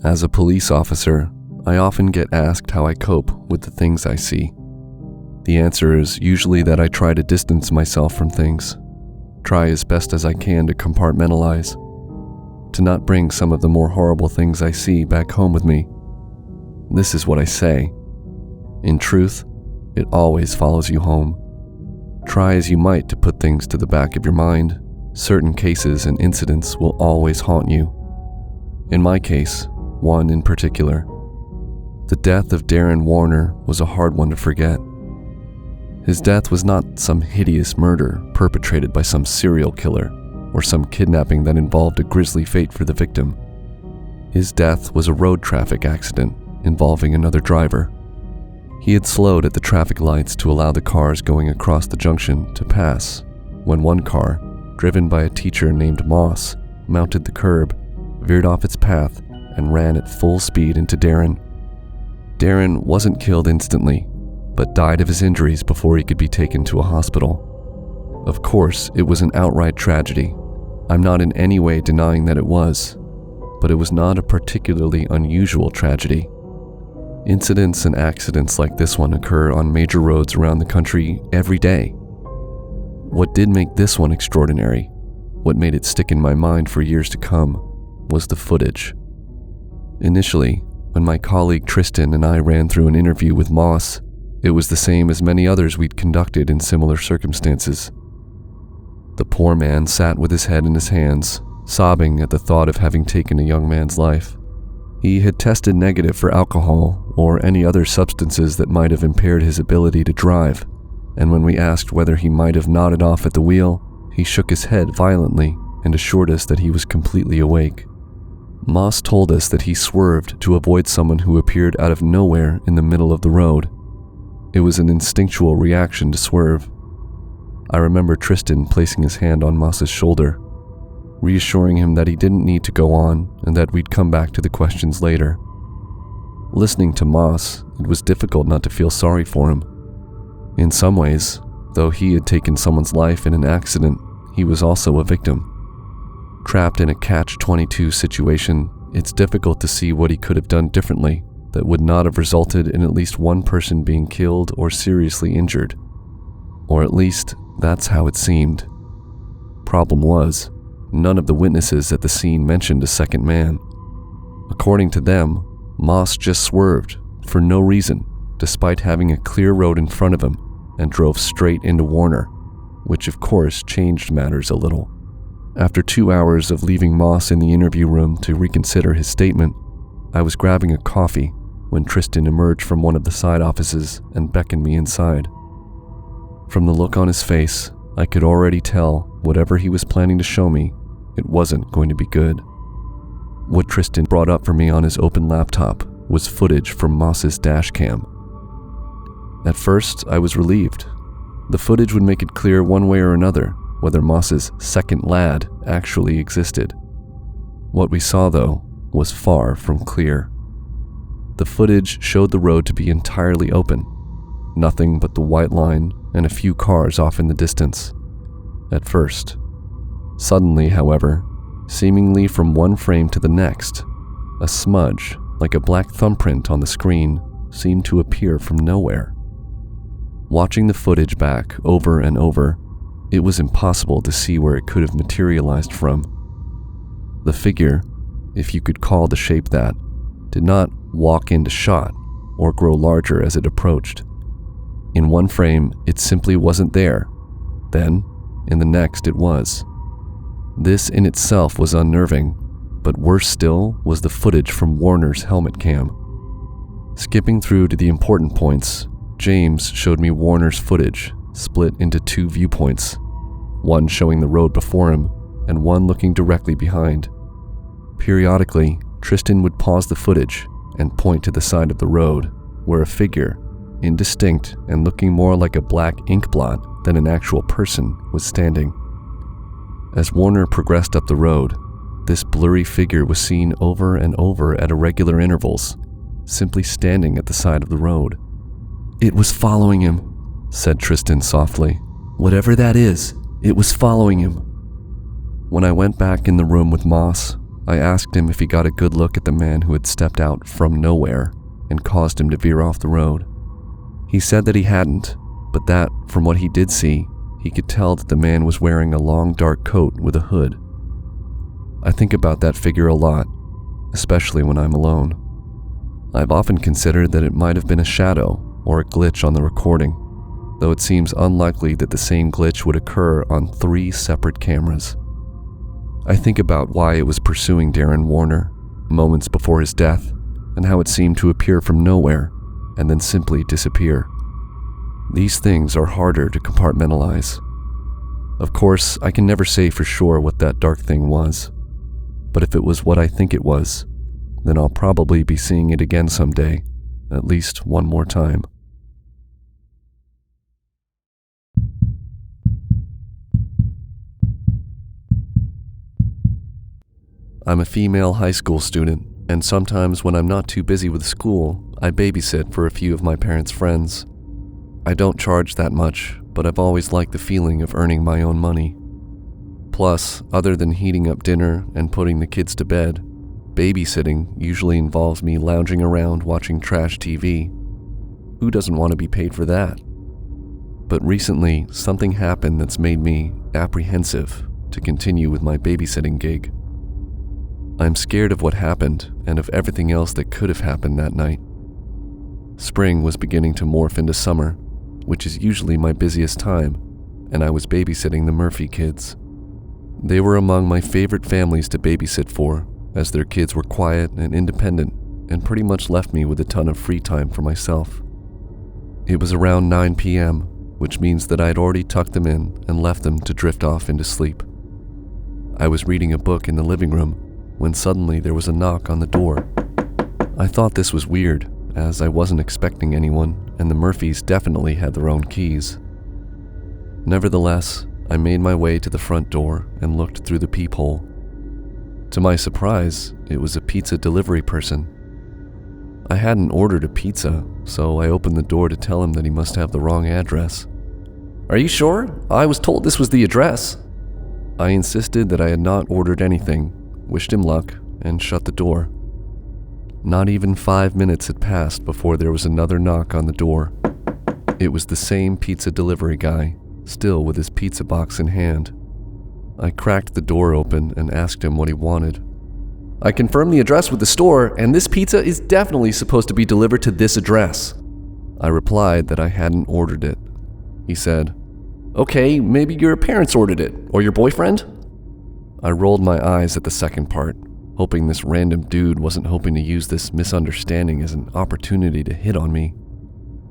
As a police officer, I often get asked how I cope with the things I see. The answer is usually that I try to distance myself from things, try as best as I can to compartmentalize, to not bring some of the more horrible things I see back home with me. This is what I say. In truth, it always follows you home. Try as you might to put things to the back of your mind, certain cases and incidents will always haunt you. In my case, one in particular. The death of Darren Warner was a hard one to forget. His death was not some hideous murder perpetrated by some serial killer or some kidnapping that involved a grisly fate for the victim. His death was a road traffic accident involving another driver. He had slowed at the traffic lights to allow the cars going across the junction to pass when one car, driven by a teacher named Moss, mounted the curb, veered off its path, and ran at full speed into Darren. Darren wasn't killed instantly, but died of his injuries before he could be taken to a hospital. Of course, it was an outright tragedy. I'm not in any way denying that it was, but it was not a particularly unusual tragedy. Incidents and accidents like this one occur on major roads around the country every day. What did make this one extraordinary, what made it stick in my mind for years to come, was the footage. Initially, when my colleague Tristan and I ran through an interview with Moss, it was the same as many others we'd conducted in similar circumstances. The poor man sat with his head in his hands, sobbing at the thought of having taken a young man's life. He had tested negative for alcohol or any other substances that might have impaired his ability to drive, and when we asked whether he might have nodded off at the wheel, he shook his head violently and assured us that he was completely awake. Moss told us that he swerved to avoid someone who appeared out of nowhere in the middle of the road. It was an instinctual reaction to swerve. I remember Tristan placing his hand on Moss's shoulder, reassuring him that he didn't need to go on and that we'd come back to the questions later. Listening to Moss, it was difficult not to feel sorry for him. In some ways, though he had taken someone's life in an accident, he was also a victim. Trapped in a catch-22 situation, it's difficult to see what he could have done differently that would not have resulted in at least one person being killed or seriously injured. Or at least, that's how it seemed. Problem was, none of the witnesses at the scene mentioned a second man. According to them, Moss just swerved, for no reason, despite having a clear road in front of him, and drove straight into Warner, which of course changed matters a little. After 2 hours of leaving Moss in the interview room to reconsider his statement, I was grabbing a coffee when Tristan emerged from one of the side offices and beckoned me inside. From the look on his face, I could already tell whatever he was planning to show me, it wasn't going to be good. What Tristan brought up for me on his open laptop was footage from Moss's dash cam. At first, I was relieved. The footage would make it clear one way or another whether Moss's second lad actually existed. What we saw, though, was far from clear. The footage showed the road to be entirely open, nothing but the white line and a few cars off in the distance. At first. Suddenly, however, seemingly from one frame to the next, a smudge, like a black thumbprint on the screen, seemed to appear from nowhere. Watching the footage back over and over, it was impossible to see where it could have materialized from. The figure, if you could call the shape that, did not walk into shot or grow larger as it approached. In one frame, it simply wasn't there. Then, in the next, it was. This in itself was unnerving, but worse still was the footage from Warner's helmet cam. Skipping through to the important points, James showed me Warner's footage, split into two viewpoints, one showing the road before him and one looking directly behind. Periodically, Tristan would pause the footage and point to the side of the road where a figure, indistinct and looking more like a black ink blot than an actual person, was standing. As Warner progressed up the road, this blurry figure was seen over and over at irregular intervals, simply standing at the side of the road. "It was following him," said Tristan softly. "Whatever that is, it was following him." When I went back in the room with Moss, I asked him if he got a good look at the man who had stepped out from nowhere and caused him to veer off the road. He said that he hadn't, but that, from what he did see, he could tell that the man was wearing a long dark coat with a hood. I think about that figure a lot, especially when I'm alone. I've often considered that it might have been a shadow or a glitch on the recording, though it seems unlikely that the same glitch would occur on 3 separate cameras. I think about why it was pursuing Darren Warner moments before his death, and how it seemed to appear from nowhere and then simply disappear. These things are harder to compartmentalize. Of course, I can never say for sure what that dark thing was, but if it was what I think it was, then I'll probably be seeing it again someday, at least one more time. I'm a female high school student, and sometimes when I'm not too busy with school, I babysit for a few of my parents' friends. I don't charge that much, but I've always liked the feeling of earning my own money. Plus, other than heating up dinner and putting the kids to bed, babysitting usually involves me lounging around watching trash TV. Who doesn't want to be paid for that? But recently, something happened that's made me apprehensive to continue with my babysitting gig. I'm scared of what happened and of everything else that could have happened that night. Spring was beginning to morph into summer, which is usually my busiest time, and I was babysitting the Murphy kids. They were among my favorite families to babysit for, as their kids were quiet and independent and pretty much left me with a ton of free time for myself. It was around 9 p.m., which means that I had already tucked them in and left them to drift off into sleep. I was reading a book in the living room when suddenly there was a knock on the door. I thought this was weird, as I wasn't expecting anyone, and the Murphys definitely had their own keys. Nevertheless, I made my way to the front door and looked through the peephole. To my surprise, it was a pizza delivery person. I hadn't ordered a pizza, so I opened the door to tell him that he must have the wrong address. "Are you sure? I was told this was the address." I insisted that I had not ordered anything, wished him luck, and shut the door. Not even 5 minutes had passed before there was another knock on the door. It was the same pizza delivery guy, still with his pizza box in hand. I cracked the door open and asked him what he wanted. "I confirmed the address with the store, and this pizza is definitely supposed to be delivered to this address." I replied that I hadn't ordered it. He said, "Okay, maybe your parents ordered it, or your boyfriend?" I rolled my eyes at the second part, hoping this random dude wasn't hoping to use this misunderstanding as an opportunity to hit on me.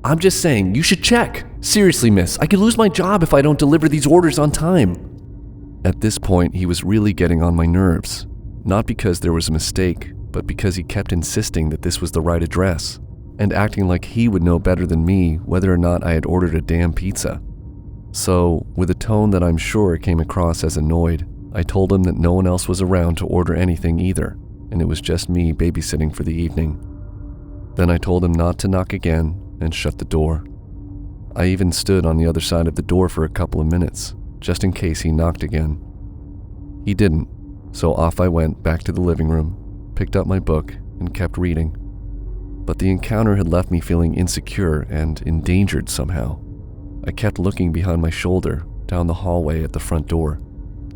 "I'm just saying, you should check. Seriously, miss, I could lose my job if I don't deliver these orders on time." At this point, he was really getting on my nerves, not because there was a mistake, but because he kept insisting that this was the right address, and acting like he would know better than me whether or not I had ordered a damn pizza. So, with a tone that I'm sure came across as annoyed, I told him that no one else was around to order anything either, and it was just me babysitting for the evening. Then I told him not to knock again and shut the door. I even stood on the other side of the door for a couple of minutes, just in case he knocked again. He didn't, so off I went back to the living room, picked up my book, and kept reading. But the encounter had left me feeling insecure and endangered somehow. I kept looking behind my shoulder, down the hallway at the front door,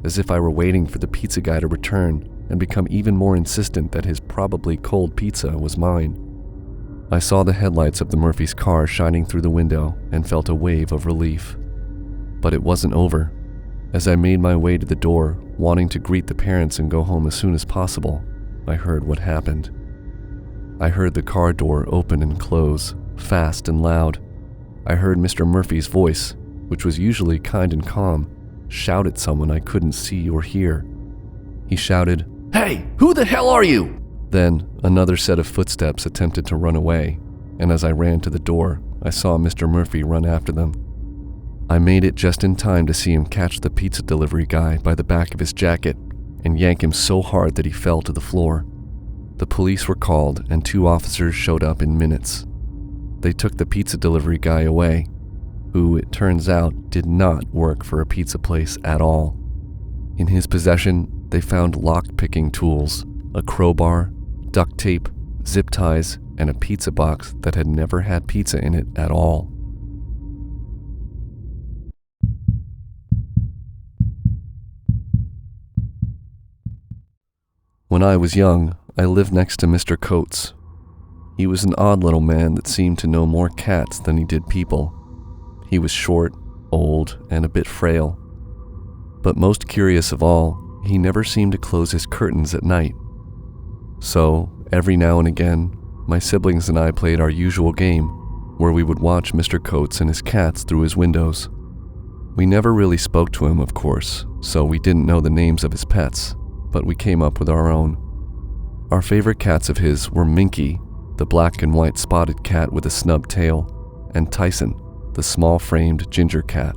as if I were waiting for the pizza guy to return and become even more insistent that his probably cold pizza was mine. I saw the headlights of the Murphys' car shining through the window and felt a wave of relief. But it wasn't over. As I made my way to the door, wanting to greet the parents and go home as soon as possible, I heard what happened. I heard the car door open and close, fast and loud. I heard Mr. Murphy's voice, which was usually kind and calm, shout at someone I couldn't see or hear. He shouted, "Hey, who the hell are you?" Then another set of footsteps attempted to run away, and as I ran to the door, I saw Mr. Murphy run after them. I made it just in time to see him catch the pizza delivery guy by the back of his jacket and yank him so hard that he fell to the floor. The police were called and 2 officers showed up in minutes. They took the pizza delivery guy away, who, it turns out, did not work for a pizza place at all. In his possession, they found lock-picking tools, a crowbar, duct tape, zip ties, and a pizza box that had never had pizza in it at all. When I was young, I lived next to Mr. Coates. He was an odd little man that seemed to know more cats than he did people. He was short, old, and a bit frail. But most curious of all, he never seemed to close his curtains at night. So, every now and again, my siblings and I played our usual game, where we would watch Mr. Coates and his cats through his windows. We never really spoke to him, of course, so we didn't know the names of his pets, but we came up with our own. Our favorite cats of his were Minky, the black and white spotted cat with a snub tail, and Tyson, the small-framed ginger cat.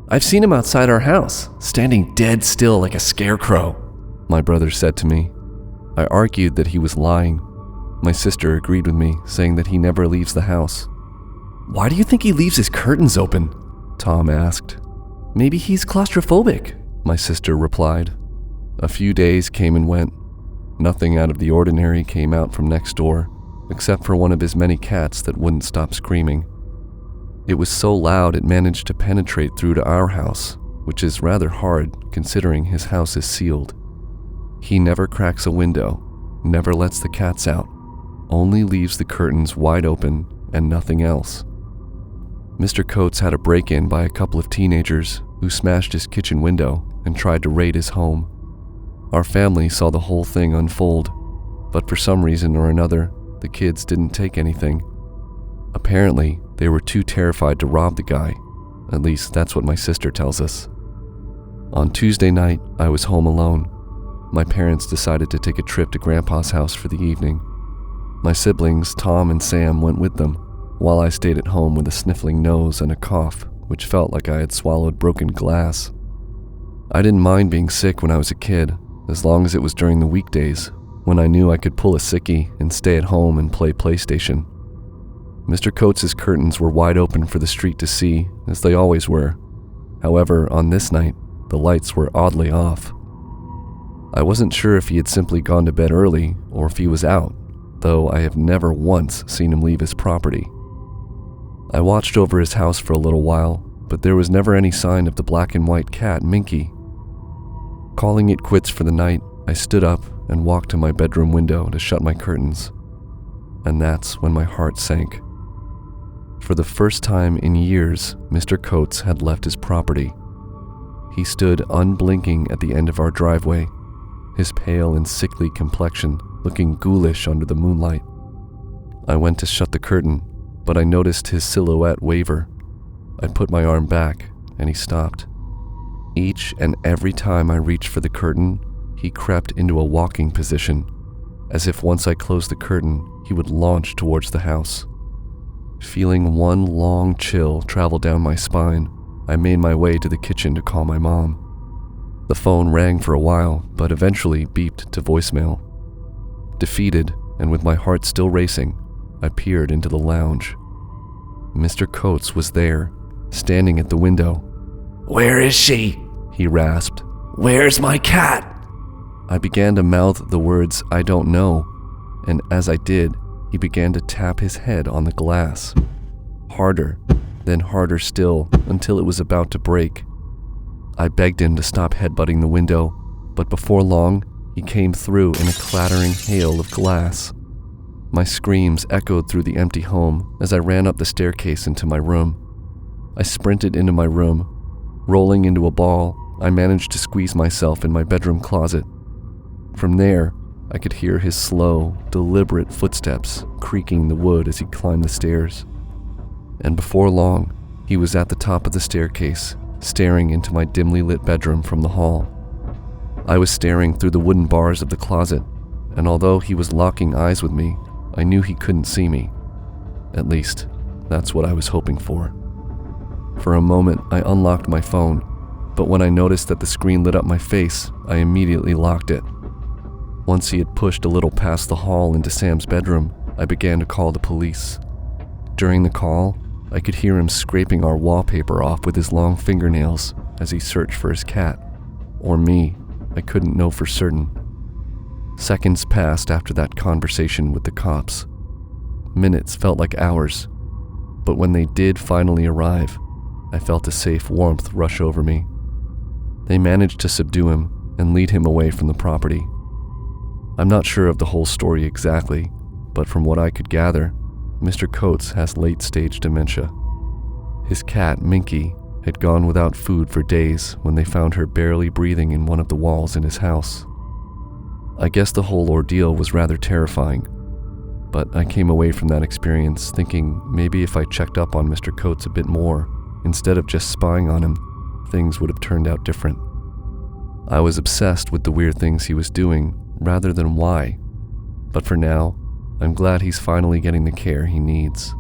"I've seen him outside our house, standing dead still like a scarecrow," my brother said to me. I argued that he was lying. My sister agreed with me, saying that he never leaves the house. "Why do you think he leaves his curtains open?" Tom asked. "Maybe he's claustrophobic," my sister replied. A few days came and went. Nothing out of the ordinary came out from next door, except for one of his many cats that wouldn't stop screaming. It was so loud it managed to penetrate through to our house, which is rather hard considering his house is sealed. He never cracks a window, never lets the cats out, only leaves the curtains wide open and nothing else. Mr. Coates had a break-in by a couple of teenagers who smashed his kitchen window and tried to raid his home. Our family saw the whole thing unfold, but for some reason or another, the kids didn't take anything. Apparently, they were too terrified to rob the guy. At least that's what my sister tells us. On Tuesday night, I was home alone. My parents decided to take a trip to Grandpa's house for the evening. My siblings, Tom and Sam, went with them, while I stayed at home with a sniffling nose and a cough, which felt like I had swallowed broken glass. I didn't mind being sick when I was a kid, as long as it was during the weekdays, when I knew I could pull a sickie and stay at home and play PlayStation. Mr. Coates' curtains were wide open for the street to see, as they always were. However, on this night, the lights were oddly off. I wasn't sure if he had simply gone to bed early or if he was out, though I have never once seen him leave his property. I watched over his house for a little while, but there was never any sign of the black and white cat, Minky. Calling it quits for the night, I stood up and walked to my bedroom window to shut my curtains. And that's when my heart sank. For the first time in years, Mr. Coates had left his property. He stood unblinking at the end of our driveway, his pale and sickly complexion looking ghoulish under the moonlight. I went to shut the curtain, but I noticed his silhouette waver. I put my arm back, and he stopped. Each and every time I reached for the curtain, he crept into a walking position, as if once I closed the curtain, he would launch towards the house. Feeling one long chill travel down my spine, I made my way to the kitchen to call my mom. The phone rang for a while, but eventually beeped to voicemail. Defeated, and with my heart still racing, I peered into the lounge. Mr. Coates was there, standing at the window. "Where is she?" he rasped. "Where's my cat?" I began to mouth the words, "I don't know," and as I did, he began to tap his head on the glass. Harder, then harder still, until it was about to break. I begged him to stop headbutting the window, but before long, he came through in a clattering hail of glass. My screams echoed through the empty home as I ran up the staircase into my room. I sprinted into my room. Rolling into a ball, I managed to squeeze myself in my bedroom closet. From there, I could hear his slow, deliberate footsteps creaking the wood as he climbed the stairs. And before long, he was at the top of the staircase, staring into my dimly lit bedroom from the hall. I was staring through the wooden bars of the closet, and although he was locking eyes with me, I knew he couldn't see me. At least, that's what I was hoping for. For a moment, I unlocked my phone, but when I noticed that the screen lit up my face, I immediately locked it. Once he had pushed a little past the hall into Sam's bedroom, I began to call the police. During the call, I could hear him scraping our wallpaper off with his long fingernails as he searched for his cat. Or me, I couldn't know for certain. Seconds passed after that conversation with the cops. Minutes felt like hours, but when they did finally arrive, I felt a safe warmth rush over me. They managed to subdue him and lead him away from the property. I'm not sure of the whole story exactly, but from what I could gather, Mr. Coates has late-stage dementia. His cat, Minky, had gone without food for days when they found her barely breathing in one of the walls in his house. I guess the whole ordeal was rather terrifying, but I came away from that experience thinking maybe if I checked up on Mr. Coates a bit more, instead of just spying on him, things would have turned out different. I was obsessed with the weird things he was doing rather than why, but for now, I'm glad he's finally getting the care he needs.